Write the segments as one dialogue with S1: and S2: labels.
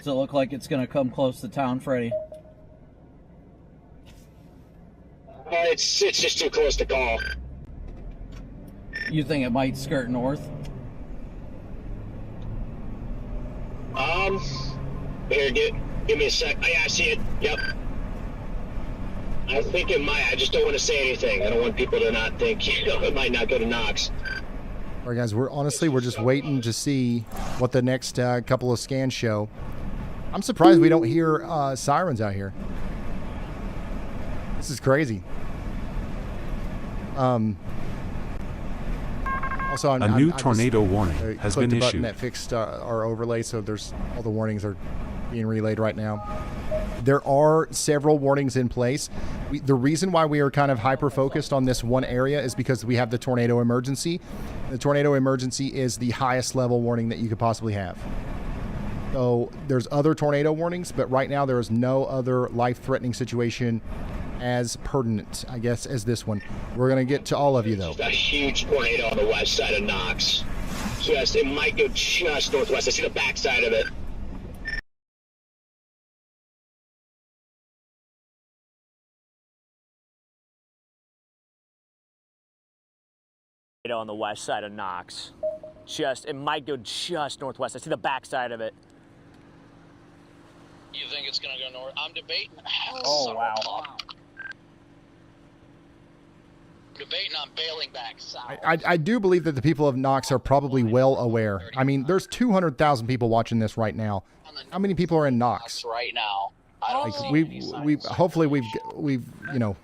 S1: Does it look like it's going to come close to town, Freddie?
S2: It's just too close to call.
S1: You think it might skirt north?
S2: Here, give me a sec. Oh, yeah, I see it. Yep. I think it might. I just don't want to say anything. I don't want people to not think, it might not go to Knox.
S3: All right, guys, we're just waiting to see what the next couple of scans show. I'm surprised we don't hear sirens out here. This is crazy. Also,
S4: a new tornado warning has been
S3: issued. Button
S4: issued.
S3: that fixed our overlay, so there's all the warnings are being relayed right now. There are several warnings in place. The reason why we are kind of hyper-focused on this one area is because we have the tornado emergency. The tornado emergency is the highest level warning that you could possibly have. So there's other tornado warnings, but right now there is no other life-threatening situation as pertinent, I guess, as this one. We're going to get to all of you, though.
S2: Just a huge tornado on the west side of Knox. It might go just northwest. I see the back side of it.
S5: On the west side of Knox. It might go just northwest. I see the back side of it.
S6: You think it's gonna go north? I'm debating.
S5: Oh, wow.
S6: Debating on bailing back south.
S3: I do believe that the people of Knox are probably well aware. I mean, there's 200,000 people watching this right now. How many people are in Knox?
S6: Right now. I don't see any signs.
S3: Hopefully we've you know,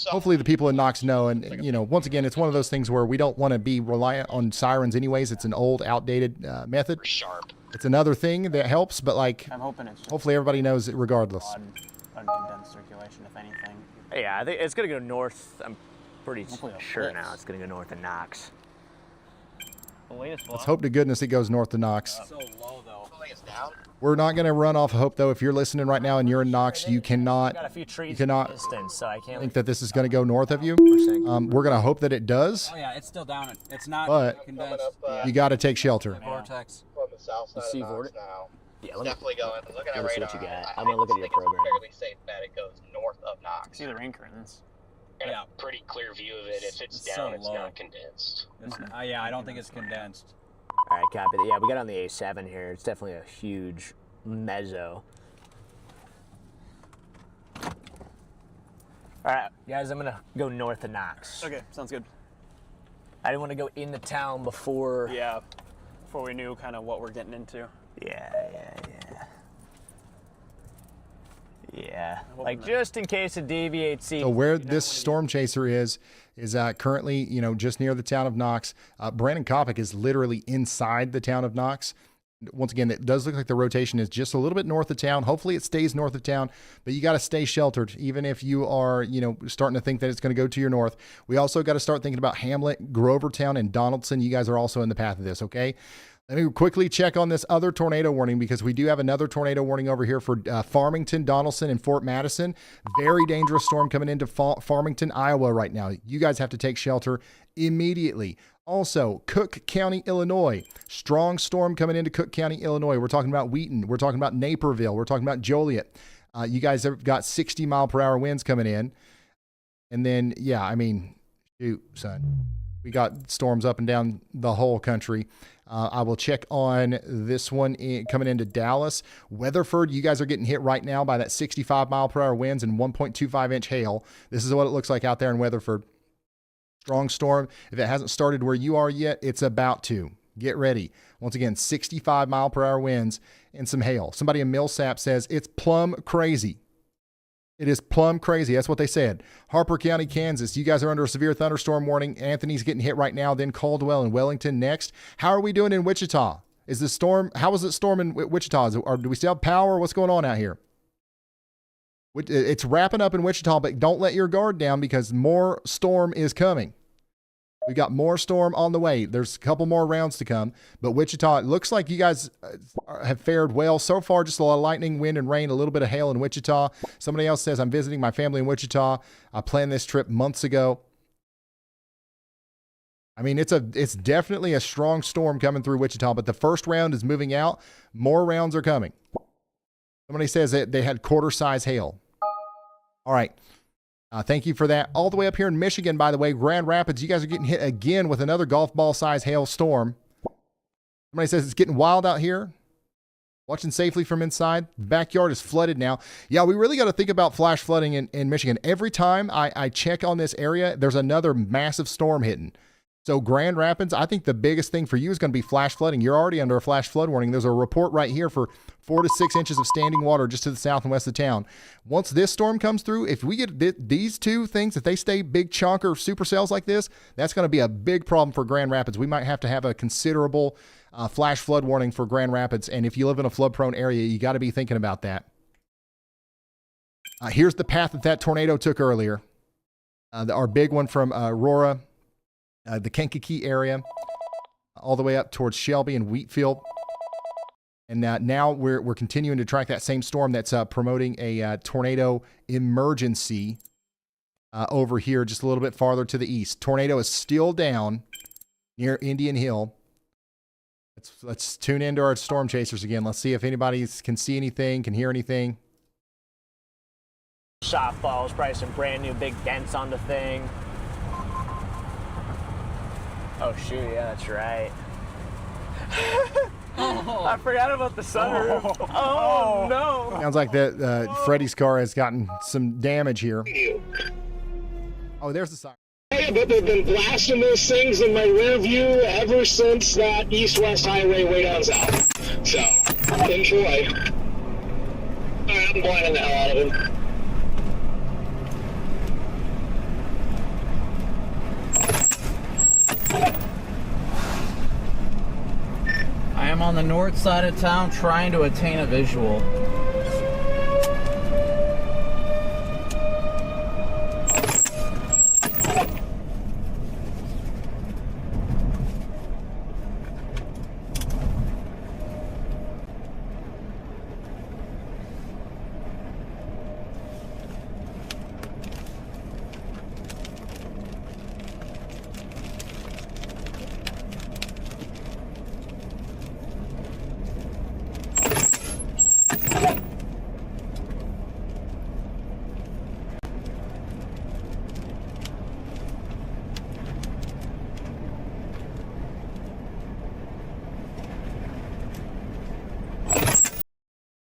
S3: hopefully the people in Knox know. And you know, once again, it's one of those things where we don't want to be reliant on sirens anyways. It's an old, outdated method.
S6: Sharp.
S3: It's another thing that helps, but like,
S7: I'm hoping it's just
S3: hopefully everybody knows it regardless.
S7: uncondensed circulation, if anything.
S5: Yeah, I think it's going to go north. I'm pretty
S7: Hopefully it'll
S5: sure
S7: fix.
S5: now it's going to go north of Knox.
S7: The latest
S3: Let's hope to goodness it goes north to Knox.
S7: so low, though.
S6: It's down.
S3: We're not going to run off hope, though. If you're listening right now and you're in Knox, you cannot
S5: Got a few trees
S3: cannot
S5: in distance, so I can't
S3: think that this is going to go north of you. We're going to hope that it does,
S7: Oh, yeah, it's still down. It's not
S3: but
S7: condensed.
S3: you got to take shelter.
S7: Vortex.
S2: From the south side
S5: see
S2: of Knox
S5: vortex?
S2: now.
S5: Yeah, let me,
S2: Definitely going. Looking at
S5: let me see
S2: radar.
S5: what you got.
S2: I
S5: I'm gonna look at your
S2: think it's
S5: program.
S2: fairly safe that it goes north of Knox.
S7: See the rain currents.
S6: Got
S7: Yeah.
S6: a pretty clear view of it. If it's
S7: It's
S6: down,
S7: so
S6: it's
S7: low.
S6: not condensed.
S7: Yeah, I don't think it's condensed.
S5: all right, copy. Yeah, we got on the A7 here. It's definitely a huge mezzo. All right, guys, I'm going to go north of Knox.
S7: Okay, sounds good.
S5: I didn't want to go into town before.
S7: Yeah, before we knew kind of what we're getting into.
S5: Yeah. Like, just in case it deviates.
S3: So where this storm chaser is currently, you know, just near the town of Knox. Brandon Kopic is literally inside the town of Knox. Once again, it does look like the rotation is just a little bit north of town. Hopefully it stays north of town, but you got to stay sheltered, even if you are, you know, starting to think that it's going to go to your north. We also got to start thinking about Hamlet, Grovertown, and Donaldson. You guys are also in the path of this, okay? Let me quickly check on this other tornado warning, because we do have another tornado warning over here for Farmington, Donaldson, and Fort Madison. Very dangerous storm coming into Farmington, Iowa right now. You guys have to take shelter immediately. Also, Cook County, Illinois. Strong storm coming into Cook County, Illinois. We're talking about Wheaton. We're talking about Naperville. We're talking about Joliet. You guys have got 60-mile-per-hour winds coming in. And then, yeah, I mean, shoot, son. We got storms up and down the whole country. I will check on this one coming into Dallas. Weatherford, you guys are getting hit right now by that 65-mile-per-hour winds and 1.25-inch hail. This is what it looks like out there in Weatherford. Strong storm. If it hasn't started where you are yet, it's about to. Get ready. Once again, 65-mile-per-hour winds and some hail. Somebody in Millsap says it's plumb crazy. It is plumb crazy. That's what they said. Harper County, Kansas. You guys are under a severe thunderstorm warning. Anthony's getting hit right now. Then Caldwell and Wellington next. How are we doing in Wichita? Is the storm? How is it storming Wichita? Or do we still have power? What's going on out here? It's wrapping up in Wichita, but don't let your guard down, because more storm is coming. We got more storm on the way. There's a couple more rounds to come, but Wichita, it looks like you guys have fared well so far. Just a lot of lightning, wind, and rain, a little bit of hail in Wichita. Somebody else says, I'm visiting my family in Wichita. I planned this trip months ago. I mean, it's definitely a strong storm coming through Wichita, but the first round is moving out. More rounds are coming. Somebody says that they had quarter-size hail. All right. Thank you for that. All the way up here in Michigan, by the way, Grand Rapids, you guys are getting hit again with another golf ball-size hail storm. Somebody says it's getting wild out here. Watching safely from inside. Backyard is flooded now. Yeah, we really got to think about flash flooding in Michigan. Every time I check on this area, there's another massive storm hitting. So Grand Rapids, I think the biggest thing for you is going to be flash flooding. You're already under a flash flood warning. There's a report right here for 4 to 6 inches of standing water just to the south and west of town. Once this storm comes through, if we get these two things, if they stay big chunk or supercells like this, that's going to be a big problem for Grand Rapids. We might have to have a considerable flash flood warning for Grand Rapids. And if you live in a flood prone area, you got to be thinking about that. Here's the path that tornado took earlier. Our big one from Aurora. The Kankakee area, all the way up towards Shelby and Wheatfield. And now we're continuing to track that same storm that's promoting a tornado emergency over here just a little bit farther to the east. Tornado is still down near Indian Hill. Let's tune into our storm chasers again. Let's see if anybody can see anything, can hear anything.
S5: Shot falls, probably some brand new big dents on the thing. Oh shoot, yeah, that's right. I forgot about the sunroof. Oh no.
S3: Sounds like that Freddie's car has gotten some damage here. Oh, there's the siren.
S2: Hey, but they've been blasting those things in my rear view ever since that east-west highway way down south. So, enjoy. Alright, I'm blinding the hell out of him.
S1: I am on the north side of town trying to attain a visual.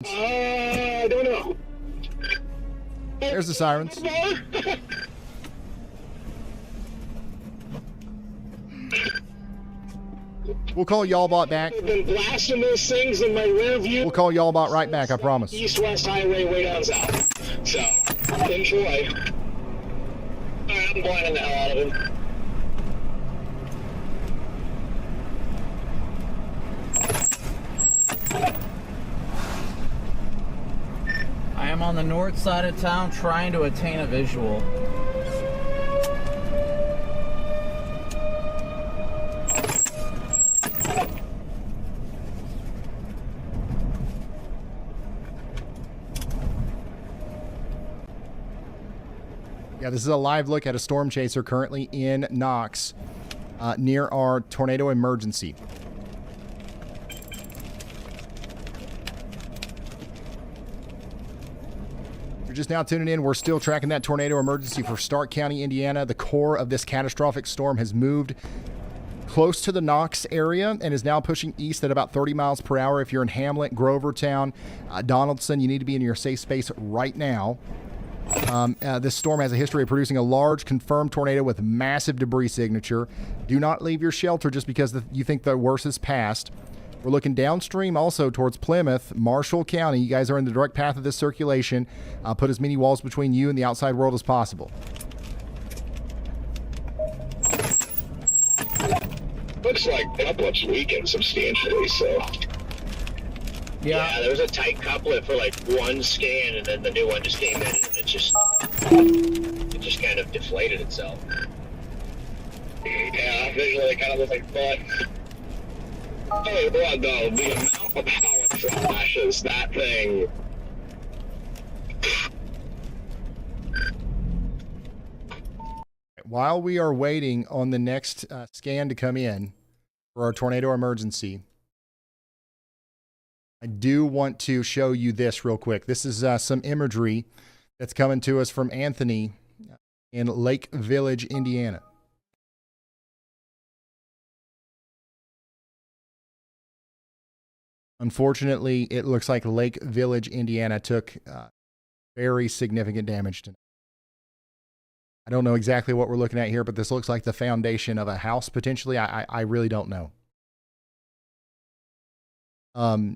S2: I don't know.
S3: There's the sirens. We'll call Y'allbot back.
S2: I've been blasting those things in my rear view.
S3: We'll call Y'allbot right back, I promise.
S2: East-west highway way down south. So, enjoy. Alright, I'm blinding the hell out of him.
S1: I am on the north side of town trying to attain a visual.
S3: Yeah, this is a live look at a storm chaser currently in Knox near our tornado emergency. You're just now tuning in. We're still tracking that tornado emergency for Stark County, Indiana. The core of this catastrophic storm has moved close to the Knox area and is now pushing east at about 30 miles per hour. If you're in Hamlet, Grovertown, Donaldson, you need to be in your safe space right now. This storm has a history of producing a large confirmed tornado with massive debris signature. Do not leave your shelter just because you think the worst is past. We're looking downstream also towards Plymouth, Marshall County. You guys are in the direct path of this circulation. Put as many walls between you and the outside world as possible.
S2: Looks like couplets weakened substantially, so. Yeah, there was a tight couplet for like one scan, and then the new one just came in, and it just kind of deflated itself. Yeah, visually it kind of looks like butt. Hey, blood though, the amount of power flashes that thing.
S3: while we are waiting on the next scan to come in for our tornado emergency, I do want to show you this real quick. This is some imagery that's coming to us from Anthony in Lake Village, Indiana. Unfortunately, it looks like Lake Village, Indiana took very significant damage tonight. I don't know exactly what we're looking at here, but this looks like the foundation of a house potentially. I really don't know.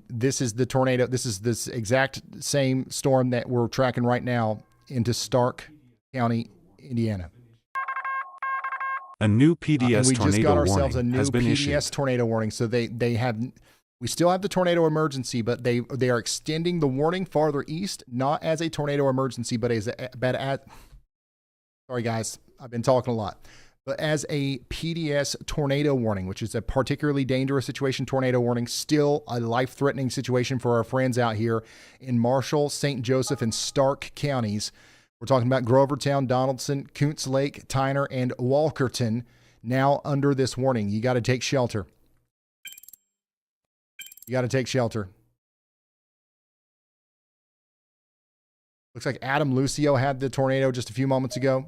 S3: This is the tornado. This is this exact same storm that we're tracking right now into Stark County, Indiana.
S4: A new PDS
S3: we just got
S4: tornado
S3: ourselves a
S4: warning
S3: new
S4: has been
S3: PDS
S4: issued.
S3: tornado warning. So they have, we still have the tornado emergency, but they are extending the warning farther east, not as a tornado emergency, but sorry guys, I've been talking a lot, but as a PDS tornado warning, which is a particularly dangerous situation tornado warning, still a life-threatening situation for our friends out here in Marshall, St. Joseph, and Stark counties. We're talking about Grovertown, Donaldson, Koontz Lake, Tyner, and Walkerton now under this warning. You got to take shelter. You got to take shelter. Looks like Adam Lucio had the tornado just a few moments ago.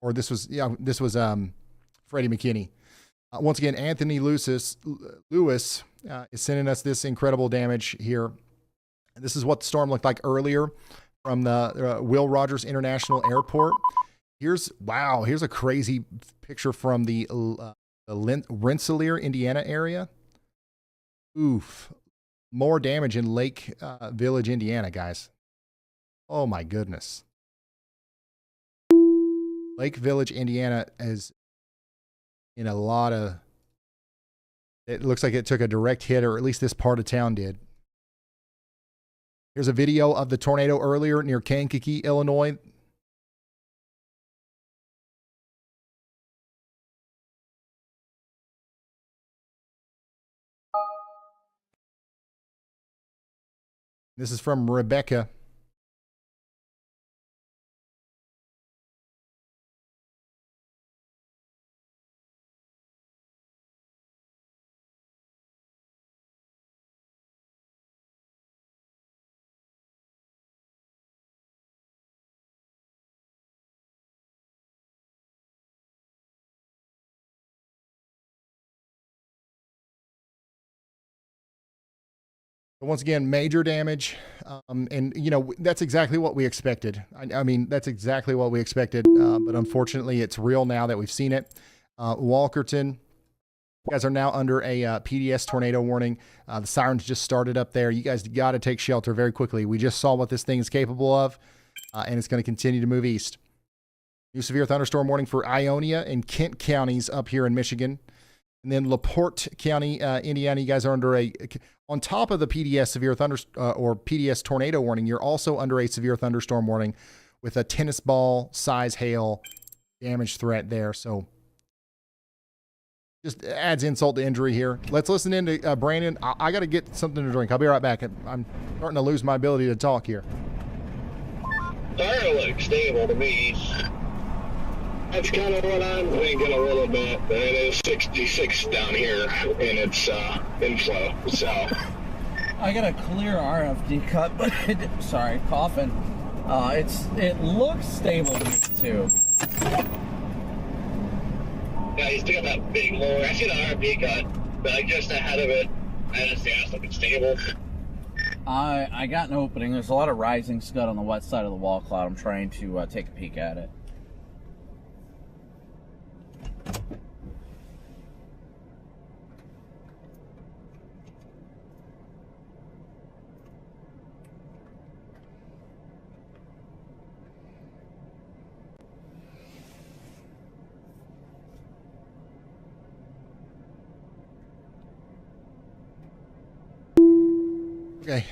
S3: Or this was Freddie McKinney. Once again, Anthony Lewis is sending us this incredible damage here. This is what the storm looked like earlier from the Will Rogers International Airport. Here's a crazy picture from the Rensselaer, Indiana area. Oof. More damage in Lake Village, Indiana, guys. Oh my goodness. Lake Village, Indiana is in a lot of, it looks like it took a direct hit, or at least this part of town did. Here's a video of the tornado earlier near Kankakee, Illinois. This is from Rebecca. But once again, major damage. And, you know, that's exactly what we expected. I mean, that's exactly what we expected. But unfortunately, it's real now that we've seen it. Walkerton, you guys are now under a PDS tornado warning. The sirens just started up there. You guys got to take shelter very quickly. We just saw what this thing is capable of, and it's going to continue to move east. New severe thunderstorm warning for Ionia and Kent counties up here in Michigan. And then LaPorte County, Indiana, you guys are under on top of the PDS severe or PDS tornado warning, you're also under a severe thunderstorm warning with a tennis ball size hail damage threat there. So just adds insult to injury here. Let's listen in to Brandon. I got to get something to drink. I'll be right back. I'm starting to lose my ability to talk here.
S2: Starting to look stable to me. That's kind of what I'm thinking a little bit. It is 66 down here, and it's inflow. So
S1: I got a clear RFD cut, but sorry, coughing. It looks stable to me too.
S2: Yeah, you still got that big lower. I see the RFD cut, but like just ahead of it, I understand it's looking stable.
S1: I got an opening. There's a lot of rising scud on the west side of the wall cloud. I'm trying to take a peek at it.
S3: Okay.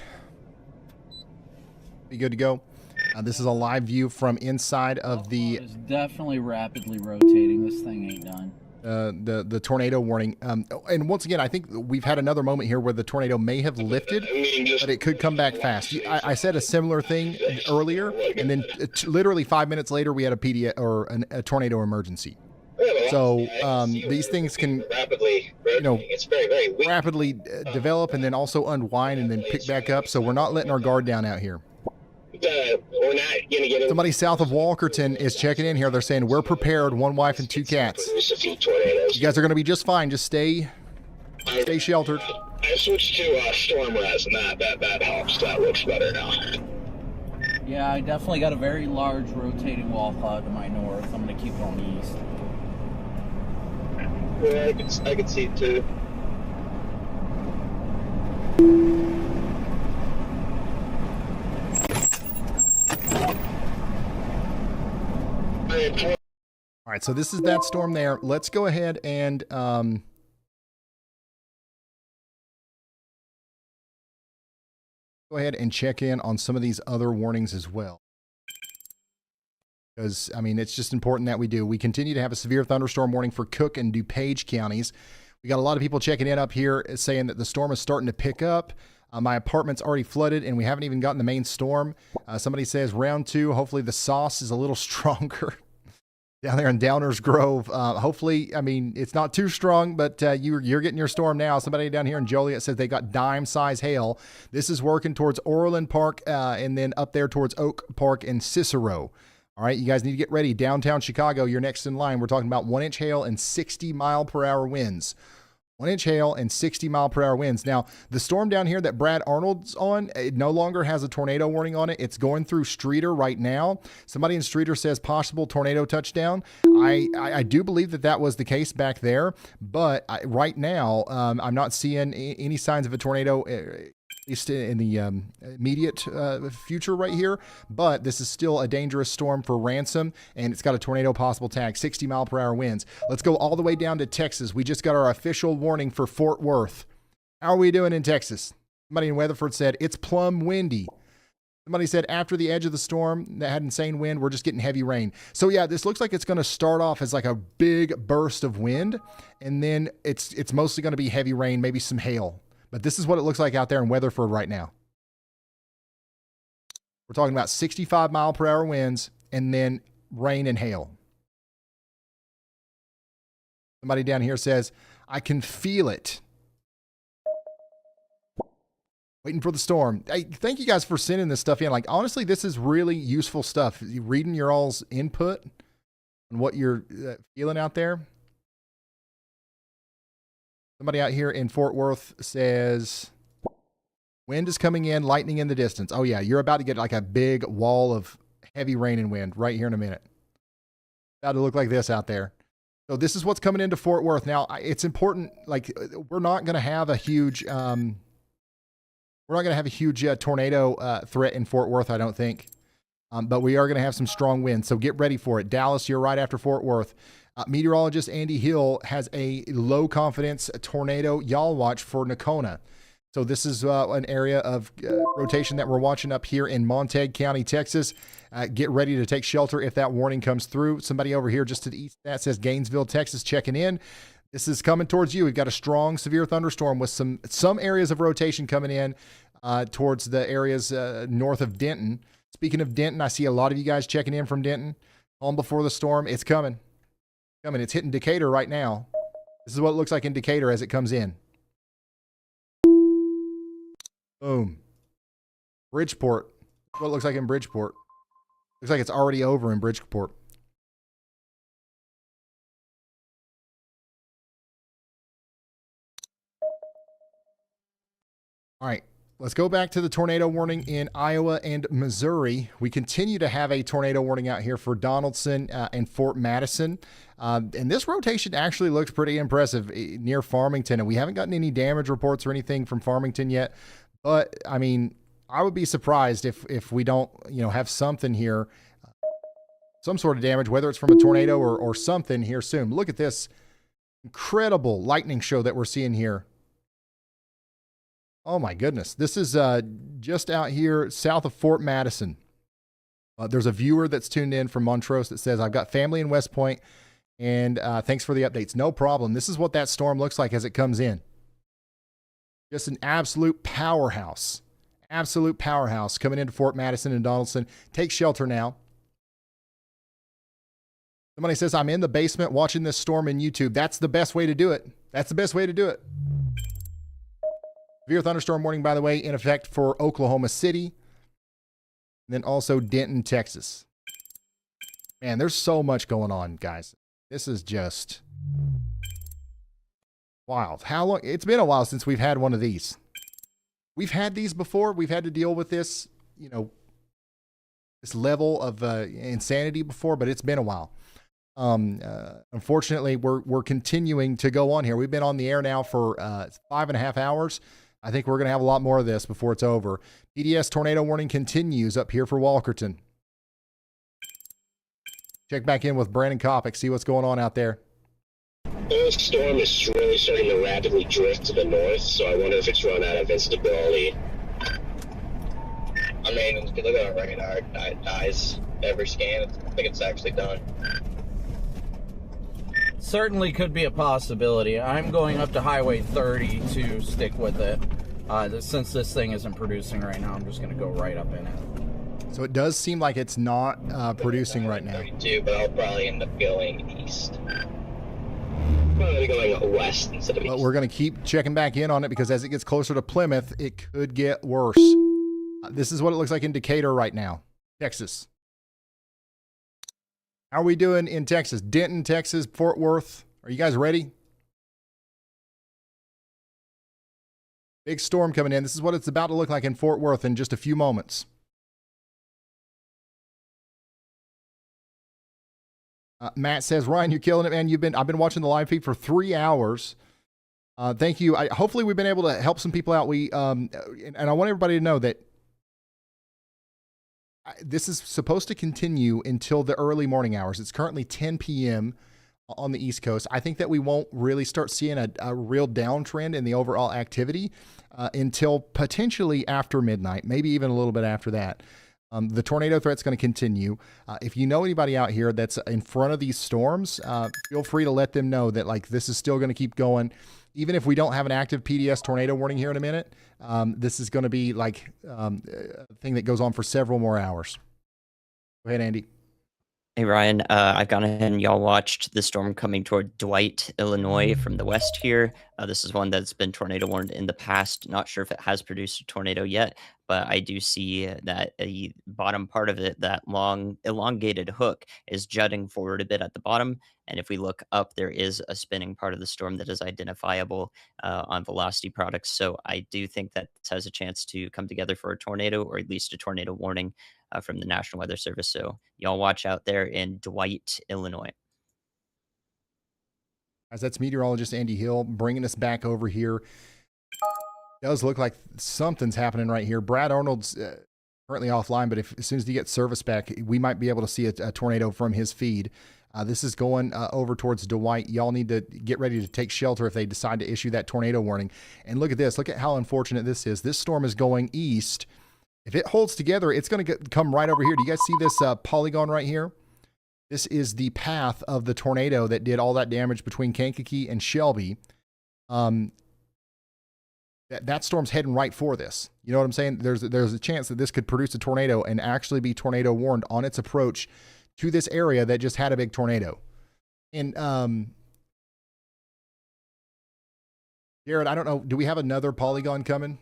S3: Be good to go. This is a live view from inside of the...
S1: It's definitely rapidly rotating. This thing ain't done.
S3: the tornado warning. And once again, I think we've had another moment here where the tornado may have lifted, but it could come back fast. I said a similar thing earlier, and then literally 5 minutes later, we had a tornado emergency. So these things can
S2: it's very, very weak.
S3: rapidly develop and then also unwind and then pick back up. So we're not letting our guard down out here.
S2: We're not going to get
S3: Somebody south of Walkerton is checking in here. They're saying, we're prepared, 1 wife and 2 cats.
S2: There's a few tornadoes.
S3: You guys are going to be just fine. Just stay sheltered.
S2: I switched to storm res, and that helps. That looks better now.
S1: Yeah, I definitely got a very large rotating wall cloud to my north. I'm going to keep going east.
S2: Yeah, I can see it too.
S3: All right, so this is that storm there. Let's go ahead and go ahead and check in on some of these other warnings as well. Because, I mean, it's just important that we do. We continue to have a severe thunderstorm warning for Cook and DuPage counties. We got a lot of people checking in up here saying that the storm is starting to pick up. My apartment's already flooded, and we haven't even gotten the main storm. Somebody says round 2, hopefully the sauce is a little stronger down there in Downers Grove. Hopefully, I mean, it's not too strong, but you're getting your storm now. Somebody down here in Joliet says they got dime-size hail. This is working towards Orland Park and then up there towards Oak Park and Cicero. All right, you guys need to get ready. Downtown Chicago, you're next in line. We're talking about 1-inch hail and 60-mile-per-hour winds. 1-inch hail and 60-mile-per-hour winds. Now, the storm down here that Brad Arnold's on, it no longer has a tornado warning on it. It's going through Streeter right now. Somebody in Streeter says possible tornado touchdown. I do believe that was the case back there, but right now, I'm not seeing any signs of a tornado, at least in the immediate future right here. But this is still a dangerous storm for Ransom, and it's got a tornado possible tag, 60-mile-per-hour winds. Let's go all the way down to Texas. We just got our official warning for Fort Worth. How are we doing in Texas? Somebody in Weatherford said it's plumb windy. Somebody said after the edge of the storm that had insane wind, we're just getting heavy rain. So yeah, this looks like it's going to start off as like a big burst of wind, and then it's mostly going to be heavy rain, maybe some hail. But this is what it looks like out there in Weatherford right now. We're talking about 65-mile-per-hour winds and then rain and hail. Somebody down here says, I can feel it. Waiting for the storm. Hey, thank you guys for sending this stuff in. Like, honestly, this is really useful stuff. Reading your all's input and what you're feeling out there. Somebody out here in Fort Worth says, wind is coming in, lightning in the distance. Oh, yeah, you're about to get like a big wall of heavy rain and wind right here in a minute. About to look like this out there. So this is what's coming into Fort Worth. Now, it's important, like, we're not going to have a huge, tornado threat in Fort Worth, I don't think. But we are going to have some strong winds, so get ready for it. Dallas, you're right after Fort Worth. Meteorologist Andy Hill has a low confidence tornado yaw watch for Nocona. So this is an area of rotation that we're watching up here in Montague County, Texas. Get ready to take shelter if that warning comes through. Somebody over here just to the east of that says Gainesville, Texas, checking in. This is coming towards you. We've got a strong, severe thunderstorm with some areas of rotation coming in towards the areas north of Denton. Speaking of Denton, I see a lot of you guys checking in from Denton. Home before the storm. It's coming. It's hitting Decatur right now. This is what it looks like in Decatur as it comes in. Boom. Bridgeport. What it looks like in Bridgeport. Looks like it's already over in Bridgeport. All right. Let's go back to the tornado warning in Iowa and Missouri. We continue to have a tornado warning out here for Donaldson and Fort Madison. And this rotation actually looks pretty impressive near Farmington. And we haven't gotten any damage reports or anything from Farmington yet. But, I mean, I would be surprised if we don't, have something here, some sort of damage, whether it's from a tornado or something here soon. Look at this incredible lightning show that we're seeing here. Oh my goodness. This is just out here south of Fort Madison. There's a viewer that's tuned in from Montrose that says, I've got family in West Point And thanks for the updates. No problem. This is what that storm looks like as it comes in. Just an absolute powerhouse. Absolute powerhouse coming into Fort Madison and Donaldson. Take shelter now. Somebody says, I'm in the basement watching this storm in YouTube. That's the best way to do it. That's the best way to do it. Severe thunderstorm warning, by the way, in effect for Oklahoma City. And then also Denton, Texas. Man, there's so much going on, guys. This is just wild. How long? It's been a while since we've had one of these. We've had these before. We've had to deal with this, you know, this level of insanity before, but it's been a while. Unfortunately, we're continuing to go on here. We've been on the air now for 5.5 hours. I think we're going to have a lot more of this before it's over. PDS tornado warning continues up here for Walkerton. Check back in with Brandon Kopic, see what's going on out there.
S2: The storm is really starting to rapidly drift to the north, so I wonder if it's run out of instability. I mean, if you look at our radar, it dies every scan. I think it's actually done.
S1: Certainly could be a possibility. I'm going up to Highway 30 to stick with it. Since this thing isn't producing right now, I'm just going to go right up in it.
S3: So it does seem like it's not producing right now.
S2: 32, but I'll probably end up going east. Probably going west instead of east.
S3: But we're going to keep checking back in on it because as it gets closer to Plymouth, it could get worse. This is what it looks like in Decatur right now, Texas. How are we doing in Texas? Denton, Texas, Fort Worth. Are you guys ready? Big storm coming in. This is what it's about to look like in Fort Worth in just a few moments. Matt says, Ryan, you're killing it, man. I've been watching the live feed for 3 hours. Thank you. Hopefully we've been able to help some people out. And I want everybody to know that this is supposed to continue until the early morning hours. It's currently 10 p.m. on the East Coast. I think that we won't really start seeing a real downtrend in the overall activity until potentially after midnight, maybe even a little bit after that. The tornado threat's going to continue. If you know anybody out here that's in front of these storms, feel free to let them know that like this is still going to keep going. Even if we don't have an active PDS tornado warning here in a minute, this is going to be like a thing that goes on for several more hours. Go ahead, Andy.
S8: Hey, Ryan. I've gone ahead and y'all watched the storm coming toward Dwight, Illinois from the west here. This is one that's been tornado warned in the past. Not sure if it has produced a tornado yet, but I do see that the bottom part of it, that long elongated hook, is jutting forward a bit at the bottom. And if we look up, there is a spinning part of the storm that is identifiable on velocity products. So I do think that this has a chance to come together for a tornado, or at least a tornado warning from the National Weather Service. So y'all watch out there in Dwight, Illinois.
S3: As that's meteorologist Andy Hill bringing us back over here. Does look like something's happening right here. Brad Arnold's currently offline, but as soon as he gets service back, we might be able to see a tornado from his feed. This is going over towards Dwight. Y'all need to get ready to take shelter if they decide to issue that tornado warning. And look at this. Look at how unfortunate this is. This storm is going east. If it holds together, it's going to come right over here. Do you guys see this polygon right here? This is the path of the tornado that did all that damage between Kankakee and Shelby. That storm's heading right for this. You know what I'm saying? There's a chance that this could produce a tornado and actually be tornado warned on its approach to this area that just had a big tornado. And Jared, I don't know, do we have another polygon coming?